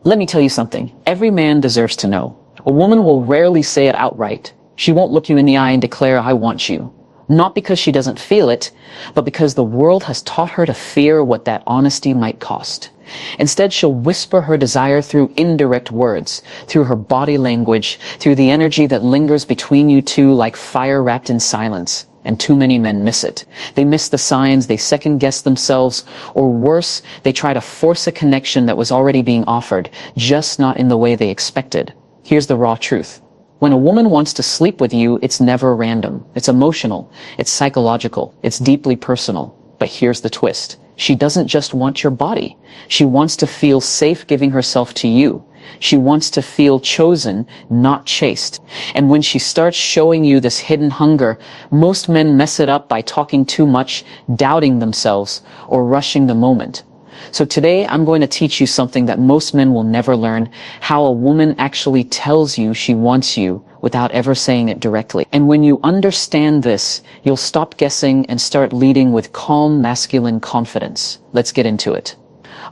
Let me tell you something. Every man deserves to know. A woman will rarely say it outright. She won't look you in the eye and declare, "I want you." Not because she doesn't feel it, but because the world has taught her to fear what that honesty might cost. Instead, she'll whisper her desire through indirect words, through her body language, through the energy that lingers between you two like fire wrapped in silence. And too many men miss it. They miss the signs, they second-guess themselves, or worse, they try to force a connection that was already being offered, just not in the way they expected. Here's the raw truth. When a woman wants to sleep with you, it's never random. It's emotional, it's psychological, it's deeply personal. But here's the twist. She doesn't just want your body. She wants to feel safe giving herself to you. She wants to feel chosen, not chased. And when she starts showing you this hidden hunger, most men mess it up by talking too much, doubting themselves, or rushing the moment. So today I'm going to teach you something that most men will never learn, how a woman actually tells you she wants you without ever saying it directly. And when you understand this, you'll stop guessing and start leading with calm, masculine confidence. Let's get into it.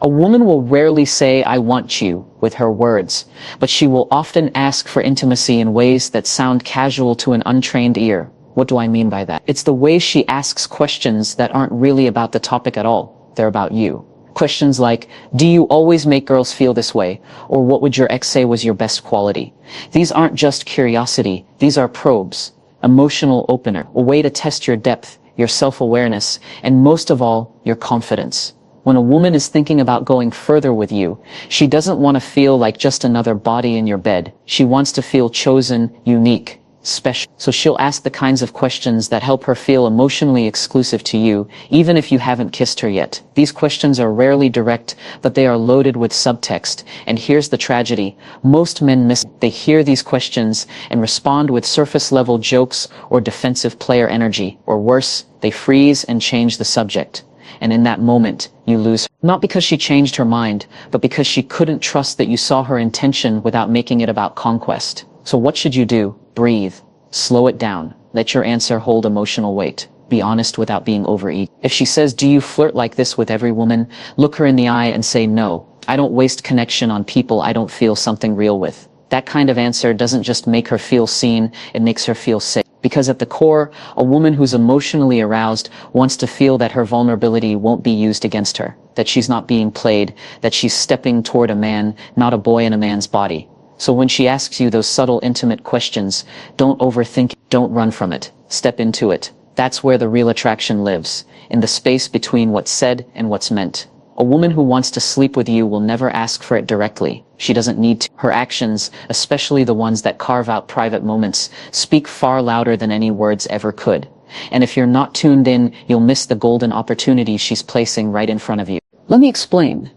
A woman will rarely say, "I want you," with her words, but she will often ask for intimacy in ways that sound casual to an untrained ear. What do I mean by that? It's the way she asks questions that aren't really about the topic at all. They're about you. Questions like, "Do you always make girls feel this way?" Or "What would your ex say was your best quality?" These aren't just curiosity. These are probes, emotional opener, a way to test your depth, your self-awareness, and most of all, your confidence. When a woman is thinking about going further with you, she doesn't want to feel like just another body in your bed. She wants to feel chosen, unique, special. So she'll ask the kinds of questions that help her feel emotionally exclusive to you, even if you haven't kissed her yet. These questions are rarely direct, but they are loaded with subtext. And here's the tragedy. Most men miss it. They hear these questions and respond with surface-level jokes or defensive player energy. Or worse, they freeze and change the subject. And in that moment, you lose her. Not because she changed her mind, but because she couldn't trust that you saw her intention without making it about conquest. So what should you do? Breathe. Slow it down. Let your answer hold emotional weight. Be honest without being overeager. If she says, "Do you flirt like this with every woman?" look her in the eye and say, "No, I don't waste connection on people I don't feel something real with." That kind of answer doesn't just make her feel seen, it makes her feel safe. Because at the core, a woman who's emotionally aroused wants to feel that her vulnerability won't be used against her, that she's not being played, that she's stepping toward a man, not a boy in a man's body. So when she asks you those subtle, intimate questions, don't overthink it, don't run from it, step into it. That's where the real attraction lives, in the space between what's said and what's meant. A woman who wants to sleep with you will never ask for it directly. She doesn't need to. Her actions, especially the ones that carve out private moments, speak far louder than any words ever could. And if you're not tuned in, you'll miss the golden opportunity she's placing right in front of you. Let me explain.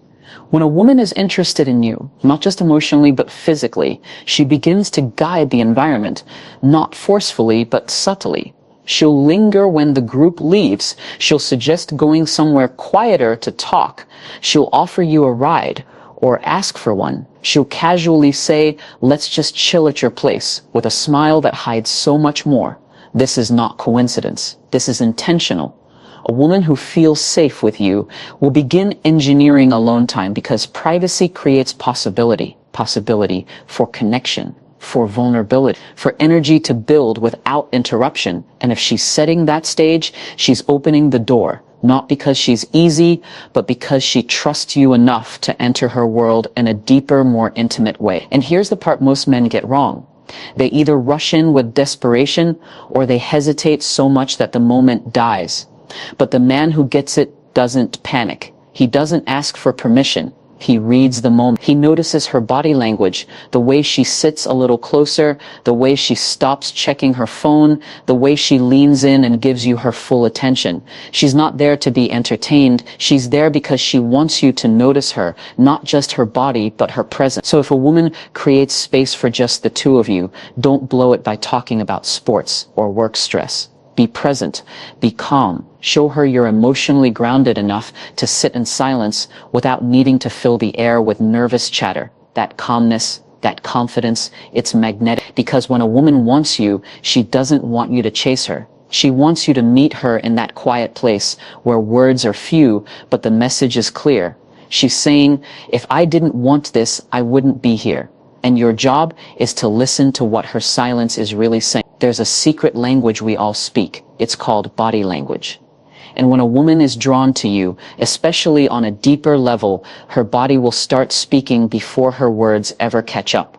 When a woman is interested in you, not just emotionally but physically, she begins to guide the environment, not forcefully but subtly. She'll linger when the group leaves. She'll suggest going somewhere quieter to talk. She'll offer you a ride or ask for one. She'll casually say, "Let's just chill at your place," with a smile that hides so much more. This is not coincidence. This is intentional. A woman who feels safe with you will begin engineering alone time because privacy creates possibility for connection, for vulnerability, for energy to build without interruption. And if she's setting that stage, she's opening the door, not because she's easy, but because she trusts you enough to enter her world in a deeper, more intimate way. And here's the part most men get wrong. They either rush in with desperation or they hesitate so much that the moment dies. But the man who gets it doesn't panic. He doesn't ask for permission. He reads the moment. He notices her body language, the way she sits a little closer, the way she stops checking her phone, the way she leans in and gives you her full attention. She's not there to be entertained. She's there because she wants you to notice her, not just her body, but her presence. So if a woman creates space for just the two of you, don't blow it by talking about sports or work stress. Be present, be calm, show her you're emotionally grounded enough to sit in silence without needing to fill the air with nervous chatter. That calmness, that confidence, it's magnetic. Because when a woman wants you, she doesn't want you to chase her. She wants you to meet her in that quiet place where words are few, but the message is clear. She's saying, if I didn't want this, I wouldn't be here. And your job is to listen to what her silence is really saying. There's a secret language we all speak. It's called body language. And when a woman is drawn to you, especially on a deeper level, her body will start speaking before her words ever catch up.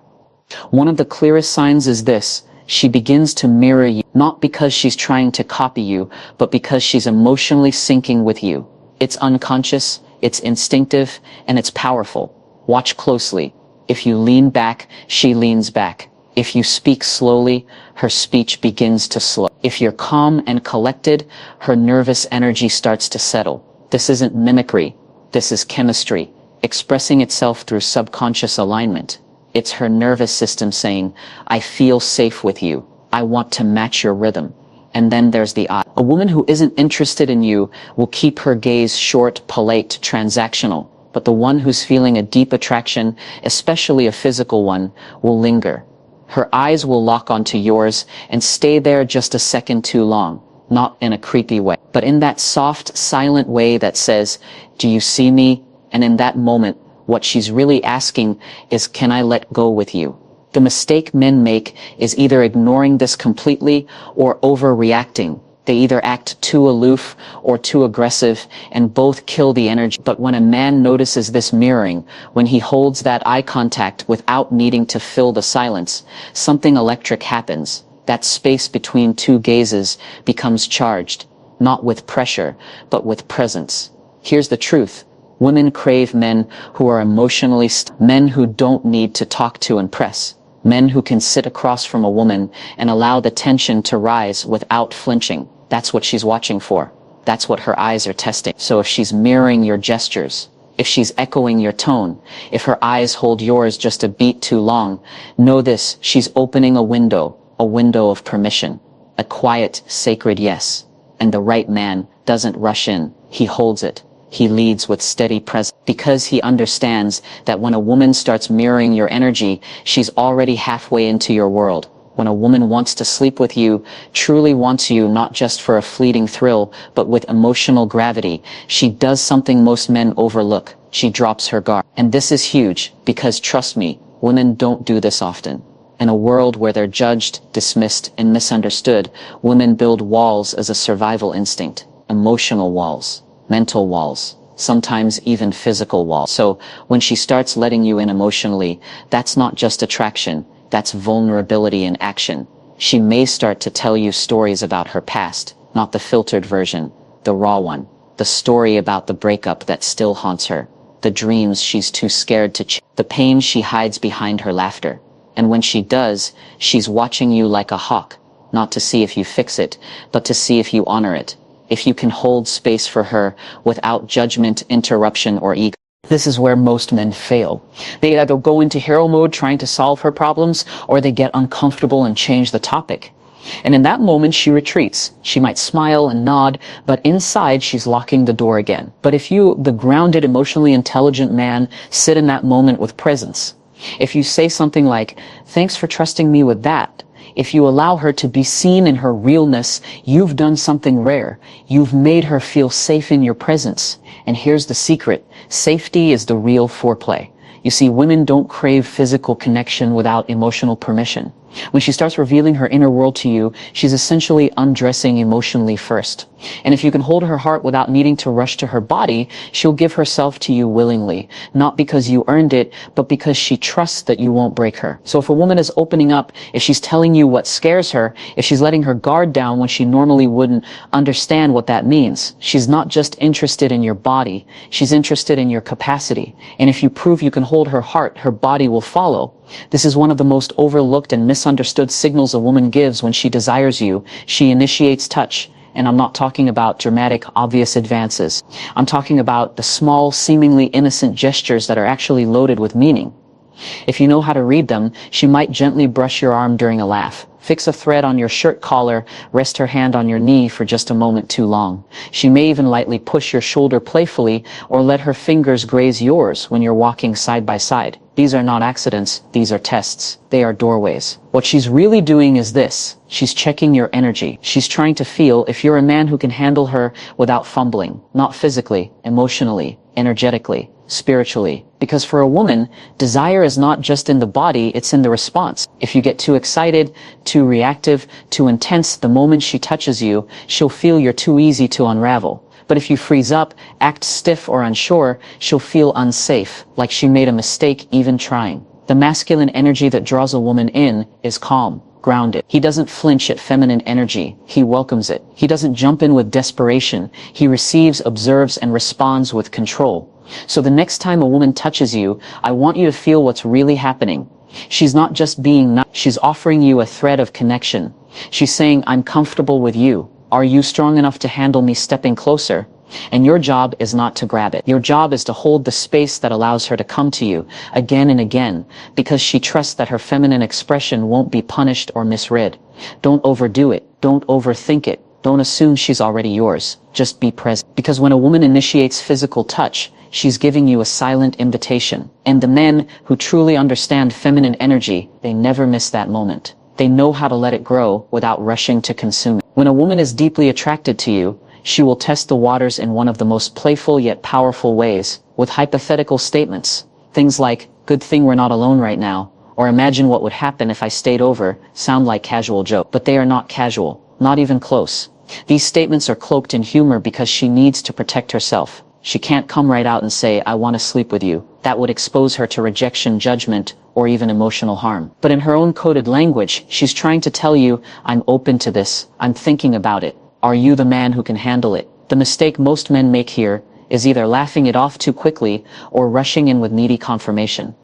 One of the clearest signs is this: she begins to mirror you, not because she's trying to copy you, but because she's emotionally syncing with you. It's unconscious, it's instinctive, and it's powerful. Watch closely. If you lean back, she leans back. If you speak slowly, her speech begins to slow. If you're calm and collected, her nervous energy starts to settle. This isn't mimicry. This is chemistry, expressing itself through subconscious alignment. It's her nervous system saying, I feel safe with you. I want to match your rhythm. And then there's the eye. A woman who isn't interested in you will keep her gaze short, polite, transactional. But the one who's feeling a deep attraction, especially a physical one, will linger. Her eyes will lock onto yours and stay there just a second too long, not in a creepy way, but in that soft, silent way that says, do you see me? And in that moment, what she's really asking is, can I let go with you? The mistake men make is either ignoring this completely or overreacting. They either act too aloof or too aggressive, and both kill the energy. But when a man notices this mirroring, when he holds that eye contact without needing to fill the silence, something electric happens. That space between two gazes becomes charged, not with pressure, but with presence. Here's the truth. Women crave men who are emotionally men who don't need to talk to impress. Men who can sit across from a woman and allow the tension to rise without flinching. That's what she's watching for. That's what her eyes are testing. So if she's mirroring your gestures, if she's echoing your tone, if her eyes hold yours just a beat too long, know this: she's opening a window of permission, a quiet, sacred yes. And the right man doesn't rush in. He holds it. He leads with steady presence, because he understands that when a woman starts mirroring your energy, she's already halfway into your world. When a woman wants to sleep with you, truly wants you not just for a fleeting thrill, but with emotional gravity, she does something most men overlook. She drops her guard. And this is huge, because trust me, women don't do this often. In a world where they're judged, dismissed, and misunderstood, women build walls as a survival instinct. Emotional walls, mental walls, sometimes even physical walls. So when she starts letting you in emotionally, that's not just attraction. That's vulnerability in action. She may start to tell you stories about her past, not the filtered version, the raw one. The story about the breakup that still haunts her, the dreams she's too scared to the pain she hides behind her laughter. And when she does, she's watching you like a hawk, not to see if you fix it, but to see if you honor it, if you can hold space for her without judgment, interruption, or ego. This is where most men fail. They either go into hero mode trying to solve her problems, or they get uncomfortable and change the topic. And in that moment, she retreats. She might smile and nod, but inside she's locking the door again. But if you, the grounded, emotionally intelligent man, sit in that moment with presence, if you say something like, thanks for trusting me with that, if you allow her to be seen in her realness, you've done something rare. You've made her feel safe in your presence. And here's the secret. Safety is the real foreplay. You see, women don't crave physical connection without emotional permission. When she starts revealing her inner world to you, she's essentially undressing emotionally first. And if you can hold her heart without needing to rush to her body, she'll give herself to you willingly, not because you earned it, but because she trusts that you won't break her. So if a woman is opening up, if she's telling you what scares her, if she's letting her guard down when she normally wouldn't, understand what that means. She's not just interested in your body, she's interested in your capacity. And if you prove you can hold her heart, her body will follow. This is one of the most overlooked and misunderstood signals a woman gives when she desires you. She initiates touch. And I'm not talking about dramatic, obvious advances. I'm talking about the small, seemingly innocent gestures that are actually loaded with meaning. If you know how to read them, she might gently brush your arm during a laugh, fix a thread on your shirt collar, rest her hand on your knee for just a moment too long. She may even lightly push your shoulder playfully or let her fingers graze yours when you're walking side by side. These are not accidents, these are tests. They are doorways. What she's really doing is this. She's checking your energy. She's trying to feel if you're a man who can handle her without fumbling, not physically, emotionally, energetically. spiritually. Because for a woman, desire is not just in the body, it's in the response. If you get too excited, too reactive, too intense the moment she touches you, she'll feel you're too easy to unravel. But if you freeze up, act stiff or unsure, she'll feel unsafe, like she made a mistake even trying. The masculine energy that draws a woman in is calm, grounded. He doesn't flinch at feminine energy. He welcomes it. He doesn't jump in with desperation. He receives, observes, and responds with control. So the next time a woman touches you, I want you to feel what's really happening. She's not just being nice. She's offering you a thread of connection. She's saying, I'm comfortable with you. Are you strong enough to handle me stepping closer? And your job is not to grab it. Your job is to hold the space that allows her to come to you again and again, because she trusts that her feminine expression won't be punished or misread. Don't overdo it. Don't overthink it. Don't assume she's already yours. Just be present. Because when a woman initiates physical touch, she's giving you a silent invitation. And the men who truly understand feminine energy, they never miss that moment. They know how to let it grow without rushing to consume it. When a woman is deeply attracted to you, she will test the waters in one of the most playful yet powerful ways, with hypothetical statements. Things like, good thing we're not alone right now, or imagine what would happen if I stayed over, sound like casual joke. But they are not casual, not even close. These statements are cloaked in humor because she needs to protect herself. She can't come right out and say, I want to sleep with you. That would expose her to rejection, judgment, or even emotional harm. But in her own coded language, she's trying to tell you, I'm open to this. I'm thinking about it. Are you the man who can handle it? The mistake most men make here is either laughing it off too quickly or rushing in with needy confirmation.